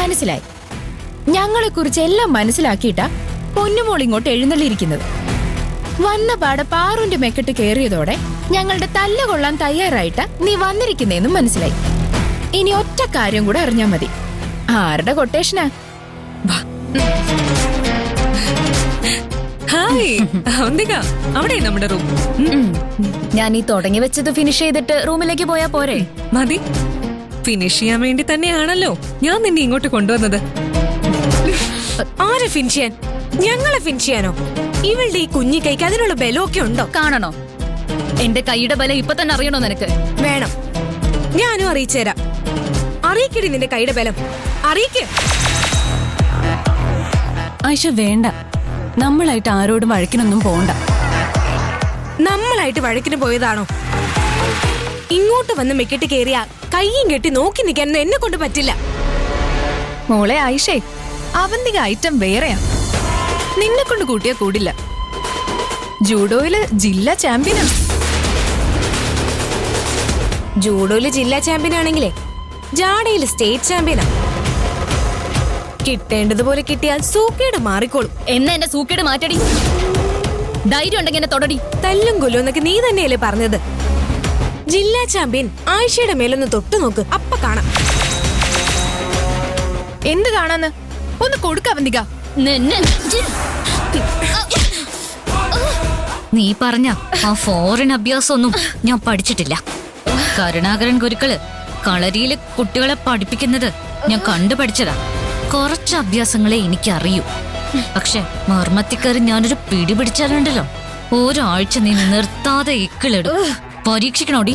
മനസ്സിലായി. ഞങ്ങളെക്കുറിച്ച് എല്ലാം മനസ്സിലാക്കിയിട്ടാ പൊന്നുമോൾ ഇങ്ങോട്ട് എഴുന്നള്ളിയിരിക്കുന്നത്. വന്ന പാടെ പാറുന്റെ മെക്കെട്ട് കയറിയതോടെ ഞങ്ങളുടെ തല്ല് കൊള്ളാൻ തയ്യാറായിട്ടാ നീ വന്നിരിക്കുന്നേന്നും മനസ്സിലായി. ഇനി ഒറ്റ കാര്യം കൂടെ അറിഞ്ഞാ മതി. ആരുടെ കൊട്ടേഷനാ? ഹായ് അവന്തിക, അവിടെ നമ്മുടെ റൂം. ഞാൻ ഈ തുടങ്ങി വെച്ചത് ഫിനിഷ് ചെയ്തിട്ട് റൂമിലേക്ക് പോയാ പോരെ? മതി. ഫിനിഷ് ചെയ്യാൻ വേണ്ടി തന്നെയാണല്ലോ ഞാൻ നിന്നെ ഇങ്ങോട്ട് കൊണ്ടുവന്നത്. ആരെ ഫിനിഷ് ചെയ്യാൻ? ഞങ്ങളെ ഫിനിഷ് ചെയ്യാനോ? ഇവളുടെ ഈ കുഞ്ഞി കൈക്ക് അതിനുള്ള ബലമൊക്കെ ഉണ്ടോ? കാണണോ? എന്റെ കൈയുടെ ബലം ഇപ്പൊ തന്നെ അറിയണോ നിനക്ക്? വേണം, ഞാനും അറിയിച്ചുതരാം. അറിയിക്കടി നിന്റെ കൈയുടെ ബലം, അറിയിക്ക്. ആയിഷ വേണ്ട, നമ്മളായിട്ട് ആരോടും വഴക്കിനൊന്നും പോണ്ട. നമ്മളായിട്ട് വഴക്കിന് പോയതാണോ? ഇങ്ങോട്ട് വന്ന് മെക്കെട്ട് കേറിയ കയ്യും കെട്ടി നോക്കി നിൽക്കാനൊന്നും എന്നെ കൊണ്ട് പറ്റില്ല. മോളെ ആയിഷേ, അവന്തിക ഐറ്റം വേറെയാ. നിന്നെ കൊണ്ട് കൂട്ടിയാ കൂടില്ല. ജൂഡോയില് ജില്ലാ ചാമ്പ്യനാ. ജൂഡോയില് ജില്ലാ ചാമ്പ്യൻ ആണെങ്കിലേ ജാഡയില് സ്റ്റേറ്റ് ചാമ്പ്യനാ. കിട്ടേണ്ടതുപോലെ കിട്ടിയാൽ സൂക്കേട് മാറിക്കോളും. എന്നാ എന്റെ സൂക്കേട് മാറ്റടി. ധൈര്യം ഉണ്ടെങ്കിൽ എന്നെ തൊടടി. തല്ലും കൊല്ലും എന്നൊക്കെ നീ തന്നെയല്ലേ പറഞ്ഞത്? ജില്ലാ ചാമ്പ്യൻ ആയിഷയുടെ മേലൊന്ന് തൊട്ടു നോക്ക്, അപ്പ കാണാം. എന്ത് കാണാന്ന്? ഒന്ന് കൊടുക്ക അവന്തിക. നീ പറഞ്ഞ ആ ഫോറിൻ അഭ്യാസമൊന്നും ഞാൻ പഠിച്ചിട്ടില്ല. കരുണാകരൻ ഗുരുക്കള് കളരിയില് കുട്ടികളെ പഠിപ്പിക്കുന്നത് ഞാൻ കണ്ടു പഠിച്ചതാ. കുറച്ച് അഭ്യാസങ്ങളെ എനിക്കറിയൂ. പക്ഷെ മർമ്മത്തിക്കറി ഞാനൊരു പിടി പിടിച്ചാലുണ്ടല്ലോ, ഒരാഴ്ച നീ നിർത്താതെ ഇക്കിളിടും. പരീക്ഷിക്കണോടി?